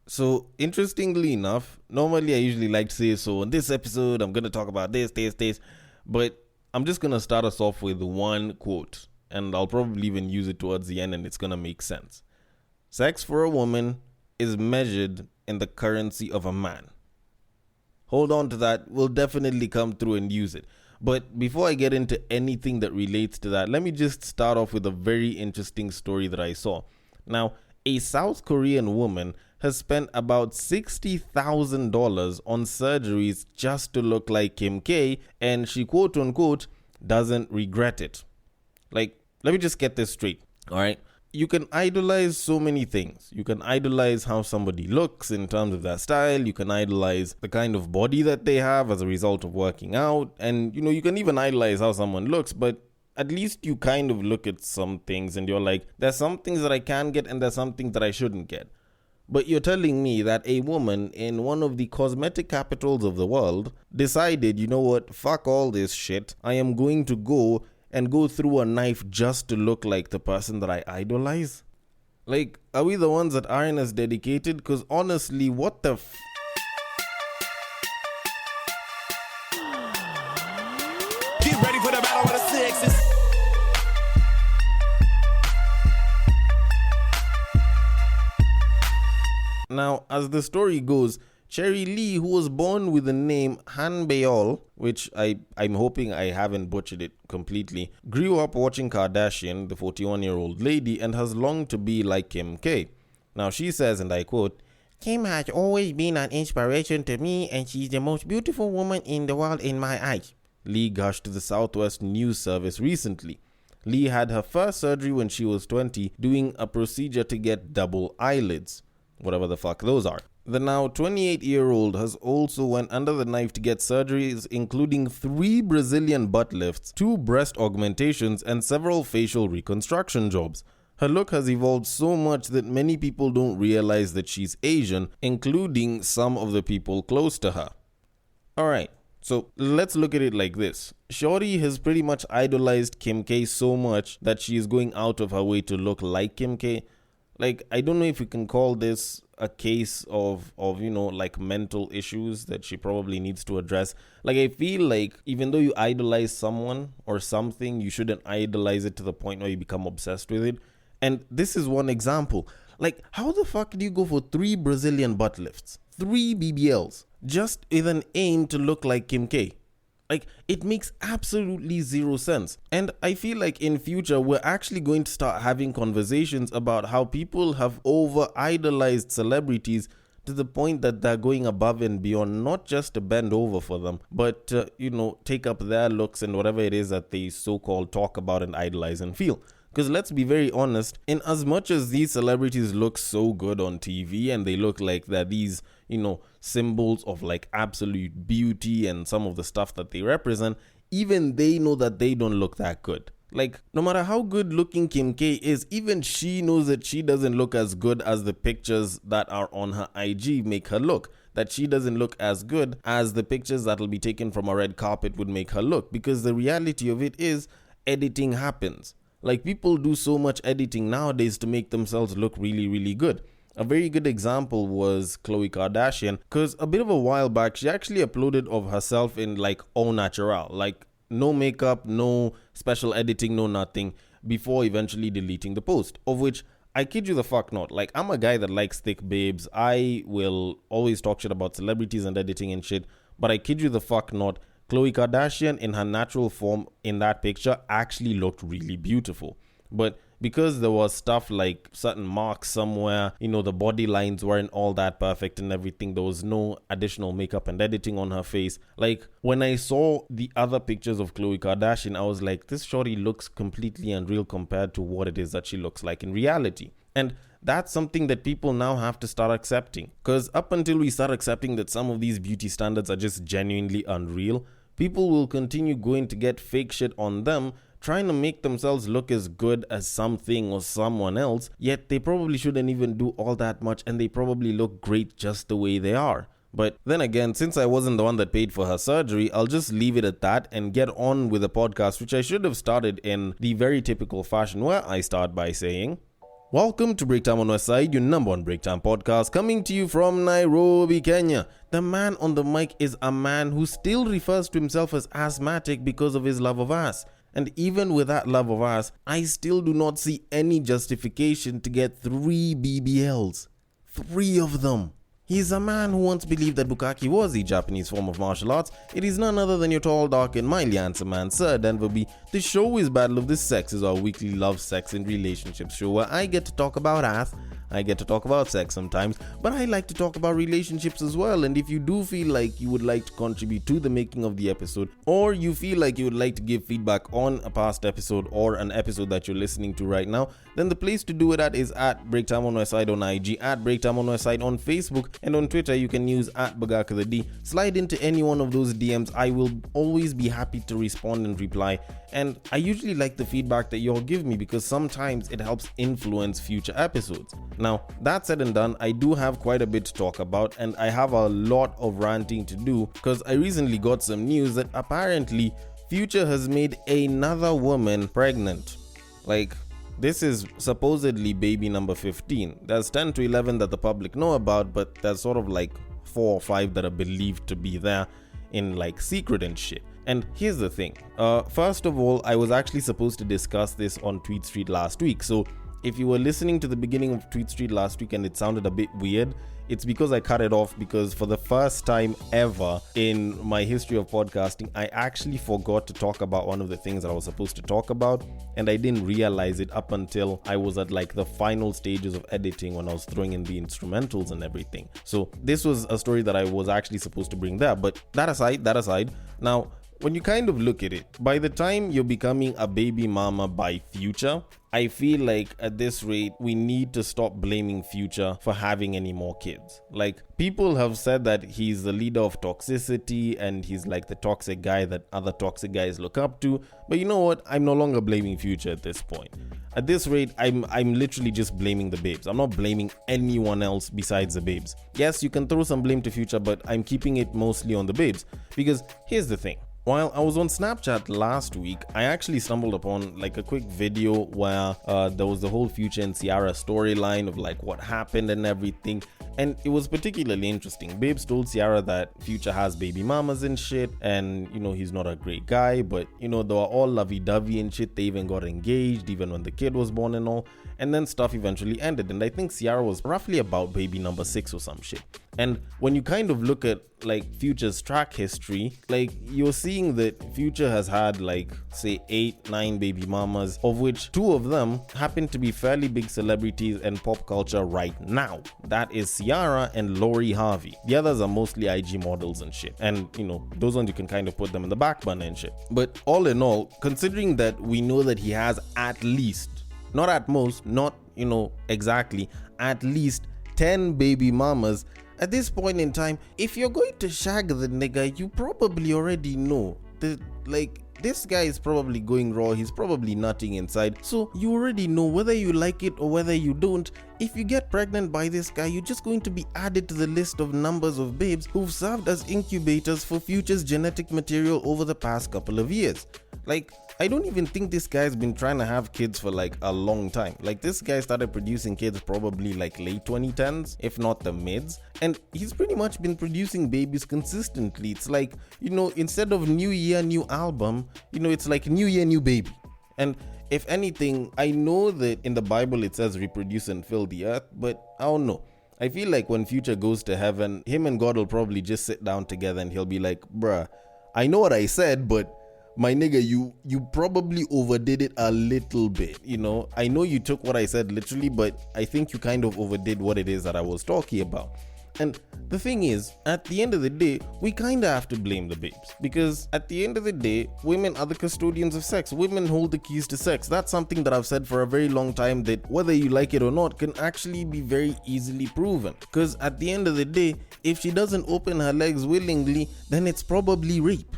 So, interestingly enough, normally I usually like to say, so in this episode, I'm going to talk about this, but I'm just going to start us off with one quote, and I'll probably even use it towards the end, and it's going to make sense. Sex for a woman is measured in the currency of a man. Hold on to that. We'll definitely come through and use it. But before I get into anything that relates to that, let me just start off with a very interesting story that I saw. Now, a South Korean woman has spent about $60,000 on surgeries just to look like Kim K, and she quote unquote doesn't regret it. Like, let me just get this straight, all right? You can idolize so many things. You can idolize how somebody looks in terms of their style. You can idolize the kind of body that they have as a result of working out. And, you can even idolize how someone looks, but at least you kind of look at some things and you're like, there's some things that I can get and there's some things that I shouldn't get. But you're telling me that a woman in one of the cosmetic capitals of the world decided, you know what, fuck all this shit. I am going to go through a knife just to look like the person that I idolize? Like, are we the ones that aren't as dedicated? Because honestly, what the Get ready for the battle of the sexes. Now, as the story goes, Cherry Lee, who was born with the name Han Beol, which I'm hoping I haven't butchered it completely, grew up watching Kardashian, the 41-year-old lady, and has longed to be like Kim K. Now she says, and I quote, "Kim has always been an inspiration to me, and she's the most beautiful woman in the world in my eyes." Lee gushed to the Southwest News Service recently. Lee had her first surgery when she was 20, doing a procedure to get double eyelids, whatever the fuck those are. The now 28-year-old has also went under the knife to get surgeries including 3 Brazilian butt lifts, 2 breast augmentations, and several facial reconstruction jobs. Her look has evolved so much that many people don't realize that she's Asian, including some of the people close to her. Alright, so let's look at it like this. Shorty has pretty much idolized Kim K so much that she is going out of her way to look like Kim K. Like, I don't know if you can call this a case of like mental issues that she probably needs to address. Like, I feel like even though you idolize someone or something, you shouldn't idolize it to the point where you become obsessed with it. And this is one example. Like, how the fuck do you go for 3 Brazilian butt lifts, 3 BBLs, just with an aim to look like Kim K? Like, it makes absolutely zero sense. And I feel like in future, we're actually going to start having conversations about how people have over-idolized celebrities to the point that they're going above and beyond, not just to bend over for them, but to, take up their looks and whatever it is that they so-called talk about and idolize and feel. Because let's be very honest, in as much as these celebrities look so good on TV and they look like they're these, symbols of like absolute beauty and some of the stuff that they represent, even they know that they don't look that good. Like, no matter how good looking Kim K is, even she knows that she doesn't look as good as the pictures that are on her IG make her look. That she doesn't look as good as the pictures that'll be taken from a red carpet would make her look. Because the reality of it is, editing happens. Like, people do so much editing nowadays to make themselves look really, really good. A very good example was Khloe Kardashian, because a bit of a while back, she actually uploaded of herself in like au natural, like no makeup, no special editing, no nothing, before eventually deleting the post, of which I kid you the fuck not. Like, I'm a guy that likes thick babes. I will always talk shit about celebrities and editing and shit, but I kid you the fuck not. Khloe Kardashian in her natural form in that picture actually looked really beautiful. But because there was stuff like certain marks somewhere, the body lines weren't all that perfect and everything, there was no additional makeup and editing on her face. Like, when I saw the other pictures of Khloe Kardashian, I was like, this shorty looks completely unreal compared to what it is that she looks like in reality. And that's something that people now have to start accepting. Because up until we start accepting that some of these beauty standards are just genuinely unreal, people will continue going to get fake shit on them, trying to make themselves look as good as something or someone else, yet they probably shouldn't even do all that much and they probably look great just the way they are. But then again, since I wasn't the one that paid for her surgery, I'll just leave it at that and get on with the podcast, which I should have started in the very typical fashion where I start by saying, Welcome to Breaktime on West Side, your number one breaktime podcast, coming to you from Nairobi, Kenya. The man on the mic is a man who still refers to himself as asthmatic because of his love of ass. And even with that love of ass, I still do not see any justification to get 3 BBLs. 3 of them. He's a man who once believed that bukkake was a Japanese form of martial arts. It is none other than your tall, dark, and mildly handsome man, Sir Denver B. The show is Battle of the Sexes, our weekly love, sex, and relationships show where I get to talk about ass, I get to talk about sex sometimes, but I like to talk about relationships as well. And if you do feel like you would like to contribute to the making of the episode, or you feel like you would like to give feedback on a past episode or an episode that you're listening to right now, then the place to do it at is at Breaktime on West Side on IG, at Breaktime on West Side on Facebook, and on Twitter you can use at Bagaka the D. Slide into any one of those DMs. I will always be happy to respond and reply. And I usually like the feedback that y'all give me because sometimes it helps influence future episodes. Now, that said and done, I do have quite a bit to talk about, and I have a lot of ranting to do because I recently got some news that apparently Future has made another woman pregnant. Like, this is supposedly baby number 15. There's 10 to 11 that the public know about, but there's sort of like 4 or 5 that are believed to be there in like secret and shit. And here's the thing. First of all, I was actually supposed to discuss this on Tweet Street last week. So if you were listening to the beginning of Tweet Street last week and it sounded a bit weird, it's because I cut it off because for the first time ever in my history of podcasting, I actually forgot to talk about one of the things that I was supposed to talk about. And I didn't realize it up until I was at like the final stages of editing when I was throwing in the instrumentals and everything. So this was a story that I was actually supposed to bring there. But that aside, now, when you kind of look at it, by the time you're becoming a baby mama by Future, I feel like at this rate, we need to stop blaming Future for having any more kids. Like, people have said that he's the leader of toxicity and he's like the toxic guy that other toxic guys look up to. But you know what? I'm no longer blaming Future at this point. At this rate, I'm literally just blaming the babes. I'm not blaming anyone else besides the babes. Yes, you can throw some blame to Future, but I'm keeping it mostly on the babes. Because here's the thing. While I was on Snapchat last week, I actually stumbled upon like a quick video where there was the whole Future and Ciara storyline of like what happened and everything. And it was particularly interesting. Babes told Ciara that Future has baby mamas and shit, and you know, he's not a great guy, but you know, they were all lovey-dovey and shit. They even got engaged even when the kid was born and all. And then stuff eventually ended, and I think Ciara was roughly about baby number 6 or some shit. And when you kind of look at like Future's track history, like you're seeing that Future has had like say 8-9 baby mamas, of which 2 of them happen to be fairly big celebrities in pop culture right now. That is Ciara and Lori Harvey. The others are mostly IG models and shit, and you know, those ones you can kind of put them in the back burner and shit. But all in all, considering that we know that he has at least, not at most, not you know exactly, at least 10 baby mamas. At this point in time, if you're going to shag the nigga, you probably already know that, like, this guy is probably going raw, he's probably nutting inside. So you already know whether you like it or whether you don't. If you get pregnant by this guy, you're just going to be added to the list of numbers of babes who've served as incubators for Future's genetic material over the past couple of years. Like, I don't even think this guy's been trying to have kids for like a long time. Like, this guy started producing kids probably like late 2010s, if not the mids. And he's pretty much been producing babies consistently. It's like, you know, instead of new year, new album, you know, it's like new year, new baby. And if anything, I know that in the Bible it says reproduce and fill the earth, but I don't know. I feel like when Future goes to heaven, him and God will probably just sit down together and he'll be like, bruh, I know what I said, but my nigga, you probably overdid it a little bit, you know. I know you took what I said literally, but I think you kind of overdid what it is that I was talking about. And the thing is, at the end of the day, we kind of have to blame the babes. Because at the end of the day, women are the custodians of sex. Women hold the keys to sex. That's something that I've said for a very long time, that whether you like it or not can actually be very easily proven. Because at the end of the day, if she doesn't open her legs willingly, then it's probably rape.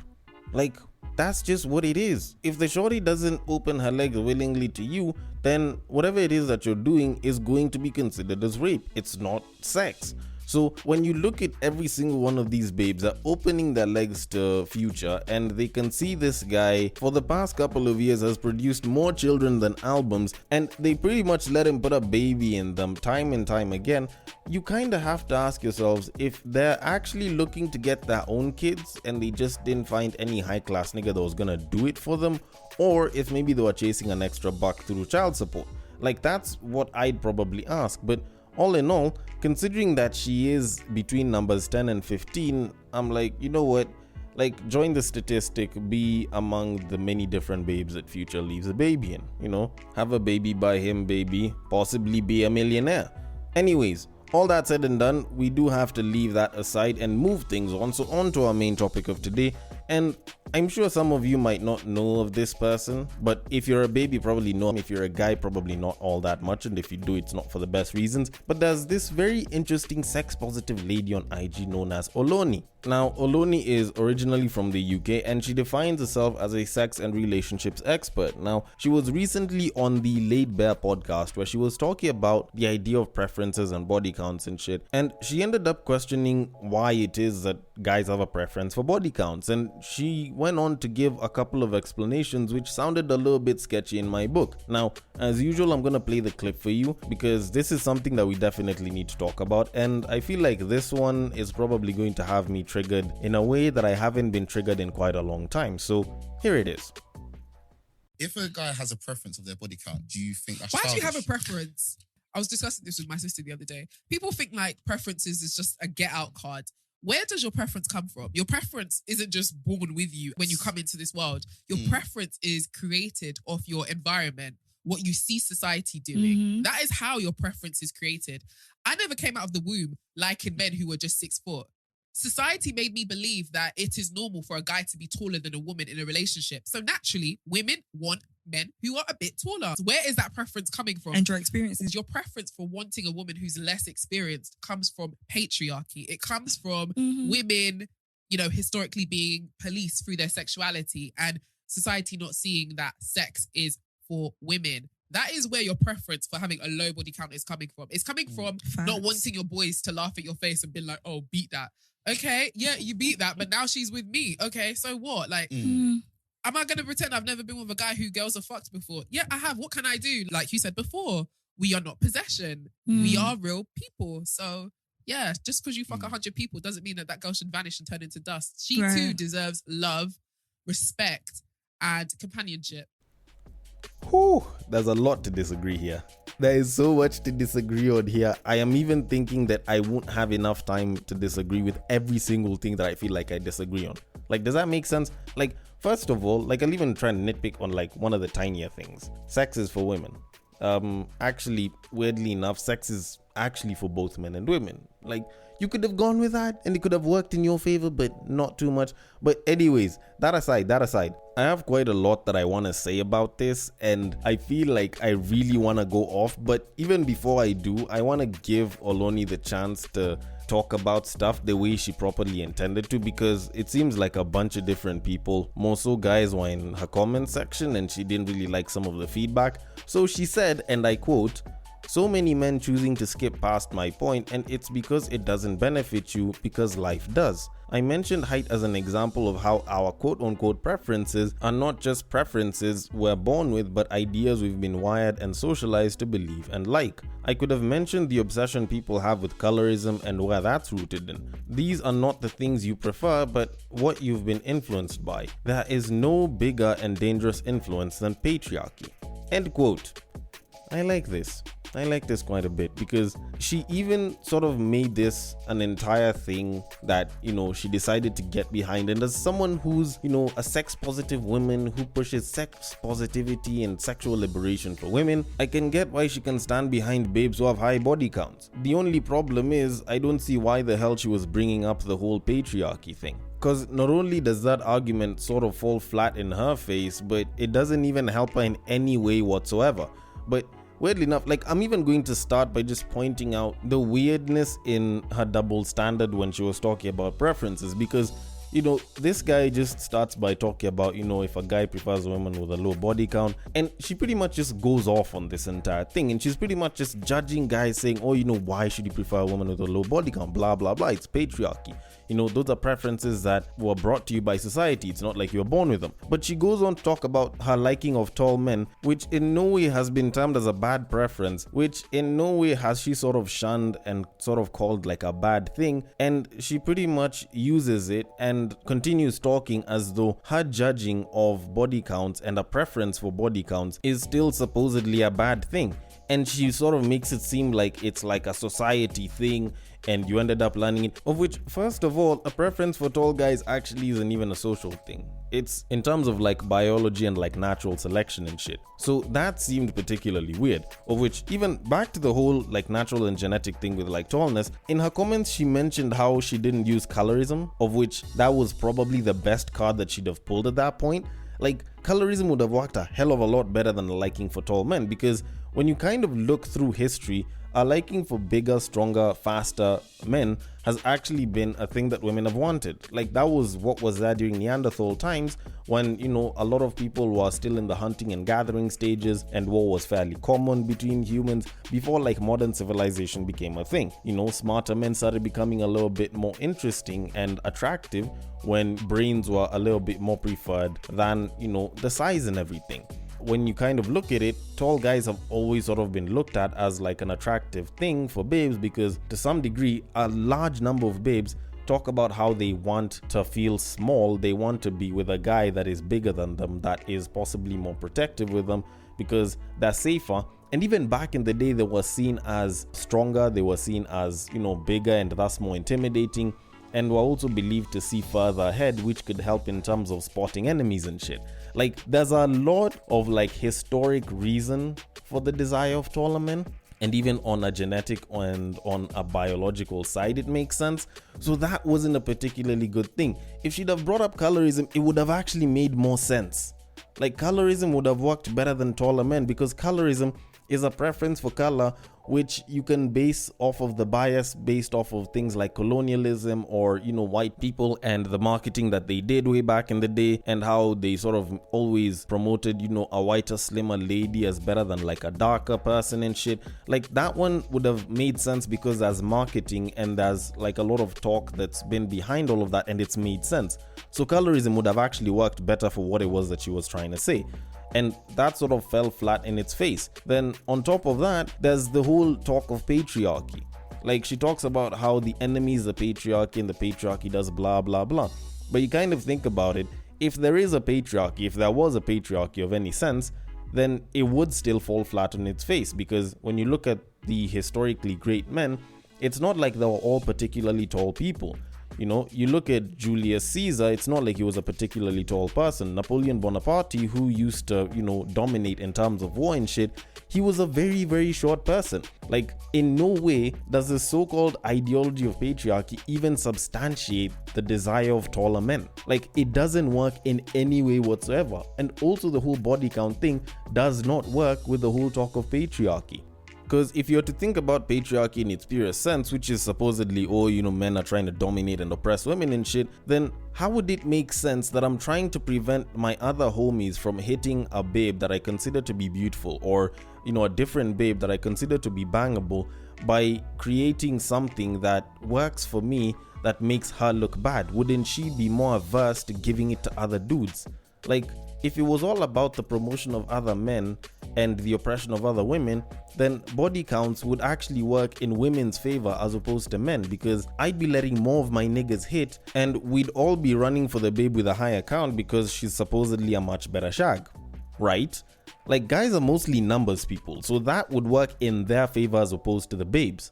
Like, that's just what it is. If the shorty doesn't open her legs willingly to you, then whatever it is that you're doing is going to be considered as rape. It's not sex. So when you look at every single one of these babes are opening their legs to Future, and they can see this guy for the past couple of years has produced more children than albums, and they pretty much let him put a baby in them time and time again. You kind of have to ask yourselves if they're actually looking to get their own kids and they just didn't find any high class nigga that was gonna do it for them, or if maybe they were chasing an extra buck through child support. Like, that's what I'd probably ask. But all in all, considering that she is between numbers 10 and 15, I'm like, you know what? Like, join the statistic, be among the many different babes that Future leaves a baby in, you know? Have a baby by him, baby. Possibly be a millionaire. Anyways, all that said and done, we do have to leave that aside and move things on. So on to our main topic of today. And I'm sure some of you might not know of this person, but if you're a baby, probably know him. If you're a guy, probably not all that much, and if you do, it's not for the best reasons. But there's this very interesting sex-positive lady on IG known as Oloni. Now, Oloni is originally from the UK, and she defines herself as a sex and relationships expert. Now, she was recently on the Laid Bare podcast, where she was talking about the idea of preferences and body counts and shit, and she ended up questioning why it is that guys have a preference for body counts, and she went on to give a couple of explanations which sounded a little bit sketchy in my book. Now, as usual, I'm gonna play the clip for you because this is something that we definitely need to talk about, and I feel like this one is probably going to have me triggered in a way that I haven't been triggered in quite a long time. So here it is. If a guy has a preference of their body count, do you think that's Why do you childish? have a preference? I was discussing this with my sister the other day. People think like preferences is just a get out card. Where does your preference come from? Your preference isn't just born with you when you come into this world. Your preference is created off your environment, what you see society doing. Mm-hmm. That is how your preference is created. I never came out of the womb liking men who were just 6 foot. Society made me believe that it is normal for a guy to be taller than a woman in a relationship. So naturally, women want men who are a bit taller. So where is that preference coming from? And your experiences. Your preference for wanting a woman who's less experienced comes from patriarchy. It comes from women, you know, historically being policed through their sexuality and society not seeing that sex is for women. That is where your preference for having a low body count is coming from. It's coming from not wanting your boys to laugh at your face and be like, oh, beat that. Okay, yeah, you beat that, but now she's with me. Okay, so what? Like, am I going to pretend I've never been with a guy who girls have fucked before? Yeah, I have. What can I do? Like you said before, we are not possession. We are real people. So, yeah, just because you fuck 100 people doesn't mean that that girl should vanish and turn into dust. She too deserves love, respect, and companionship. Whew, there's a lot to disagree here. There is so much to disagree on here. I am even thinking that I won't have enough time to disagree with every single thing that I feel like I disagree on. Like, does that make sense? Like, first of all, like, I'll even try and nitpick on like one of the tinier things. Sex is for women. Actually, weirdly enough, sex is actually for both men and women. Like, you could have gone with that and it could have worked in your favor, but not too much. But anyways, that aside, I have quite a lot that I want to say about this, and I feel like I really want to go off. But even before I do, I want to give Oloni the chance to talk about stuff the way she properly intended to, because it seems like a bunch of different people, more so guys, were in her comment section and she didn't really like some of the feedback. So she said, and I quote, "So many men choosing to skip past my point, and it's because it doesn't benefit you, because life does. I mentioned height as an example of how our quote-unquote preferences are not just preferences we're born with, but ideas we've been wired and socialized to believe and like. I could have mentioned the obsession people have with colorism and where that's rooted in. These are not the things you prefer, but what you've been influenced by. There is no bigger and dangerous influence than patriarchy." End quote. I like this quite a bit, because she even sort of made this an entire thing that, you know, she decided to get behind. And as someone who's, you know, a sex positive woman who pushes sex positivity and sexual liberation for women, I can get why she can stand behind babes who have high body counts. The only problem is I don't see why the hell she was bringing up the whole patriarchy thing. Because not only does that argument sort of fall flat in her face, but it doesn't even help her in any way whatsoever. But weirdly enough, like, I'm even going to start by just pointing out the weirdness in her double standard when she was talking about preferences, because this guy just starts by talking about, if a guy prefers a woman with a low body count, and she pretty much just goes off on this entire thing, and she's pretty much just judging guys saying, why should you prefer a woman with a low body count, blah blah blah, it's patriarchy. Those are preferences that were brought to you by society. It's not like you were born with them. But she goes on to talk about her liking of tall men, which in no way has been termed as a bad preference, which in no way has she sort of shunned and sort of called like a bad thing. And she pretty much uses it and continues talking as though her judging of body counts and a preference for body counts is still supposedly a bad thing. And she sort of makes it seem like it's like a society thing and you ended up learning it, of which, first of all, a preference for tall guys actually isn't even a social thing. It's in terms of like biology and like natural selection and shit. So that seemed particularly weird, of which, even back to the whole like natural and genetic thing with like tallness, in her comments she mentioned how she didn't use colorism, of which that was probably the best card that she'd have pulled at that point. Like, colorism would have worked a hell of a lot better than a liking for tall men, because when you kind of look through history, a liking for bigger, stronger, faster men has actually been a thing that women have wanted. Like, that was what was there during Neanderthal times when, a lot of people were still in the hunting and gathering stages and war was fairly common between humans before like modern civilization became a thing. Smarter men started becoming a little bit more interesting and attractive when brains were a little bit more preferred than, the size and everything. When you kind of look at it, tall guys have always sort of been looked at as like an attractive thing for babes, because to some degree, a large number of babes talk about how they want to feel small. They want to be with a guy that is bigger than them, that is possibly more protective with them, because they're safer. And even back in the day, they were seen as stronger, they were seen as, bigger and thus more intimidating, and were also believed to see further ahead, which could help in terms of spotting enemies and shit. Like, there's a lot of like historic reason for the desire of taller men, and even on a genetic and on a biological side it makes sense. So that wasn't a particularly good thing. If she'd have brought up colorism, it would have actually made more sense. Like, colorism would have worked better than taller men, because colorism is a preference for color which you can base off of the bias based off of things like colonialism or, white people and the marketing that they did way back in the day, and how they sort of always promoted, a whiter, slimmer lady as better than like a darker person and shit. Like, that one would have made sense because there's marketing and there's like a lot of talk that's been behind all of that, and it's made sense. So colorism would have actually worked better for what it was that she was trying to say. And that sort of fell flat in its face. Then on top of that, there's the whole talk of patriarchy. Like, she talks about how the enemy is the patriarchy and the patriarchy does blah blah blah. But you kind of think about it, if there is a patriarchy, if there was a patriarchy of any sense, then it would still fall flat on its face, because when you look at the historically great men, it's not like they were all particularly tall people. You look at Julius Caesar, it's not like he was a particularly tall person. Napoleon Bonaparte, who used to, dominate in terms of war and shit, he was a very, very short person. Like, in no way does this so-called ideology of patriarchy even substantiate the desire of taller men. Like, it doesn't work in any way whatsoever. And also the whole body count thing does not work with the whole talk of patriarchy. Because if you're to think about patriarchy in its purest sense, which is supposedly, men are trying to dominate and oppress women and shit, then how would it make sense that I'm trying to prevent my other homies from hitting a babe that I consider to be beautiful, or, a different babe that I consider to be bangable, by creating something that works for me that makes her look bad? Wouldn't she be more averse to giving it to other dudes? Like, if it was all about the promotion of other men and the oppression of other women, then body counts would actually work in women's favor as opposed to men, because I'd be letting more of my niggas hit and we'd all be running for the babe with a higher count because she's supposedly a much better shag, right? Like, guys are mostly numbers people, so that would work in their favor as opposed to the babes.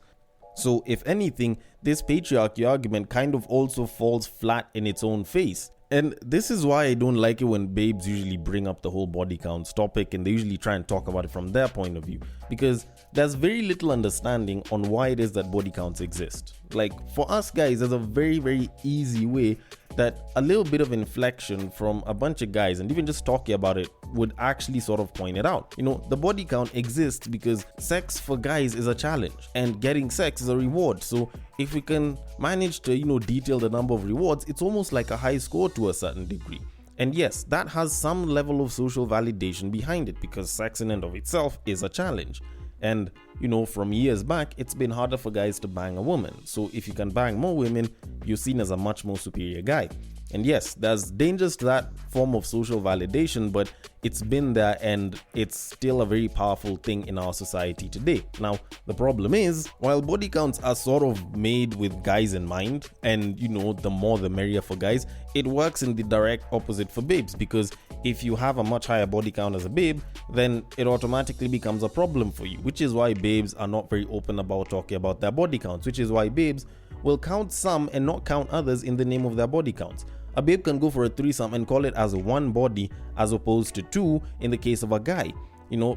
So if anything, this patriarchy argument kind of also falls flat in its own face. And this is why I don't like it when babes usually bring up the whole body counts topic, and they usually try and talk about it from their point of view, because there's very little understanding on why it is that body counts exist. Like, for us guys, there's a very, very easy way that a little bit of inflection from a bunch of guys and even just talking about it would actually sort of point it out. The body count exists because sex for guys is a challenge and getting sex is a reward. So if we can manage to, detail the number of rewards, it's almost like a high score to a certain degree. And yes, that has some level of social validation behind it because sex in and of itself is a challenge. And, from years back, it's been harder for guys to bang a woman. So if you can bang more women, you're seen as a much more superior guy. And yes, there's dangers to that form of social validation, but it's been there and it's still a very powerful thing in our society today. Now, the problem is, while body counts are sort of made with guys in mind, and the more the merrier for guys, it works in the direct opposite for babes, because if you have a much higher body count as a babe, then it automatically becomes a problem for you, which is why babes are not very open about talking about their body counts, which is why babes will count some and not count others in the name of their body counts. A babe can go for a threesome and call it as one body as opposed to two in the case of a guy.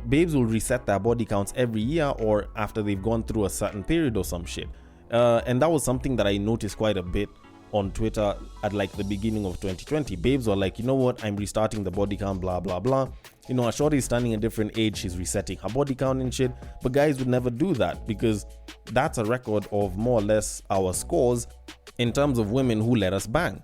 Babes will reset their body counts every year or after they've gone through a certain period or some shit. And that was something that I noticed quite a bit on Twitter at like the beginning of 2020. Babes were like, what, I'm restarting the body count, blah, blah, blah. A shorty is standing a different age, she's resetting her body count and shit. But guys would never do that because that's a record of more or less our scores in terms of women who let us bang.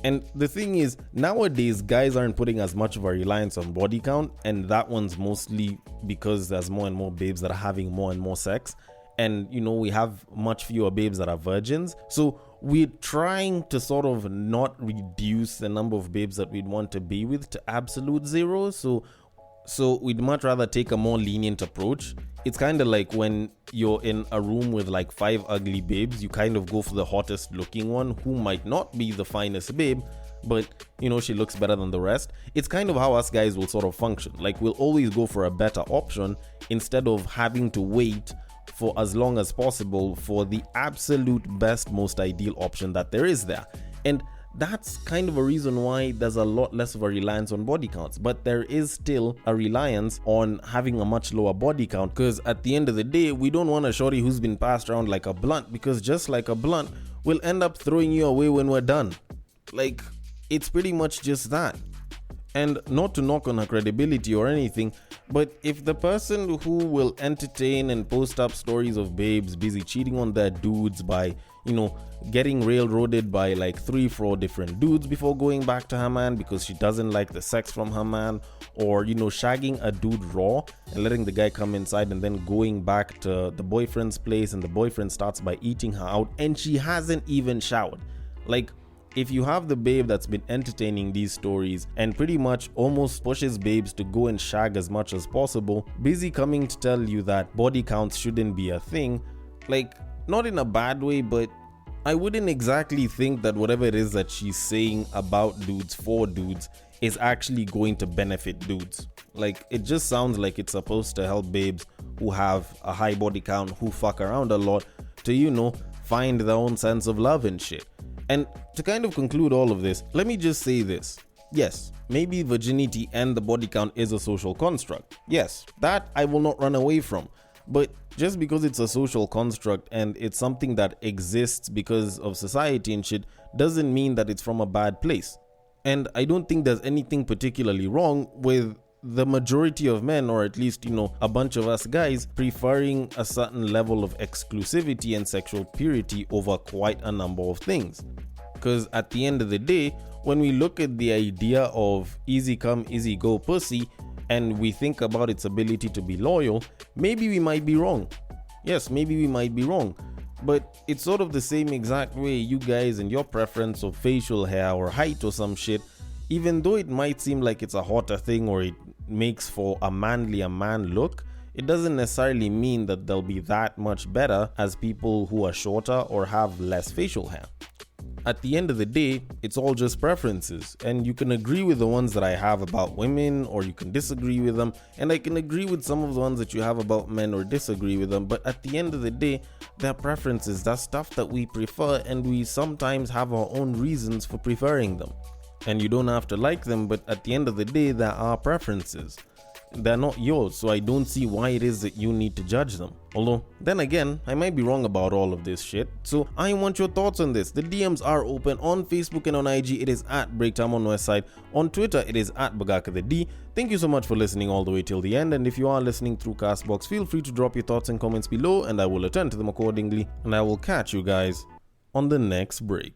And the thing is, nowadays, guys aren't putting as much of a reliance on body count, and that one's mostly because there's more and more babes that are having more and more sex. And, we have much fewer babes that are virgins. So we're trying to sort of not reduce the number of babes that we'd want to be with to absolute zero. So we'd much rather take a more lenient approach. It's kind of like when you're in a room with like 5 ugly babes, you kind of go for the hottest looking one who might not be the finest babe, but she looks better than the rest. It's kind of how us guys will sort of function. Like, we'll always go for a better option instead of having to wait for as long as possible for the absolute best, most ideal option that there is there. And that's kind of a reason why there's a lot less of a reliance on body counts, but there is still a reliance on having a much lower body count, because at the end of the day, we don't want a shorty who's been passed around like a blunt, because just like a blunt, we'll end up throwing you away when we're done. Like, it's pretty much just that. And not to knock on her credibility or anything, but if the person who will entertain and post up stories of babes busy cheating on their dudes by, getting railroaded by like 3-4 different dudes before going back to her man because she doesn't like the sex from her man, or, shagging a dude raw and letting the guy come inside and then going back to the boyfriend's place and the boyfriend starts by eating her out and she hasn't even showered. Like, if you have the babe that's been entertaining these stories and pretty much almost pushes babes to go and shag as much as possible, busy coming to tell you that body counts shouldn't be a thing, like, not in a bad way, but I wouldn't exactly think that whatever it is that she's saying about dudes for dudes is actually going to benefit dudes. Like, it just sounds like it's supposed to help babes who have a high body count, who fuck around a lot, to, find their own sense of love and shit. And to kind of conclude all of this, let me just say this. Yes, maybe virginity and the body count is a social construct. Yes, that I will not run away from. But just because it's a social construct and it's something that exists because of society and shit, doesn't mean that it's from a bad place. And I don't think there's anything particularly wrong with the majority of men, or at least, a bunch of us guys, preferring a certain level of exclusivity and sexual purity over quite a number of things. Because at the end of the day, when we look at the idea of easy come, easy go pussy, and we think about its ability to be loyal, maybe we might be wrong. Yes, maybe we might be wrong. But it's sort of the same exact way you guys and your preference of facial hair or height or some shit, even though it might seem like it's a hotter thing or it makes for a man look, it doesn't necessarily mean that they'll be that much better as people who are shorter or have less facial hair. At the end of the day, it's all just preferences, and you can agree with the ones that I have about women, or you can disagree with them, and I can agree with some of the ones that you have about men or disagree with them, but at the end of the day, they're preferences. That's stuff that we prefer, and we sometimes have our own reasons for preferring them. And you don't have to like them, but at the end of the day, there are preferences. They're not yours, so I don't see why it is that you need to judge them. Although, then again, I might be wrong about all of this shit. So I want your thoughts on this. The DMs are open on Facebook and on IG. It is at Breaktime on Westside. On Twitter, it is at Bagaka the D. Thank you so much for listening all the way till the end. And if you are listening through Castbox, feel free to drop your thoughts and comments below, and I will attend to them accordingly. And I will catch you guys on the next break.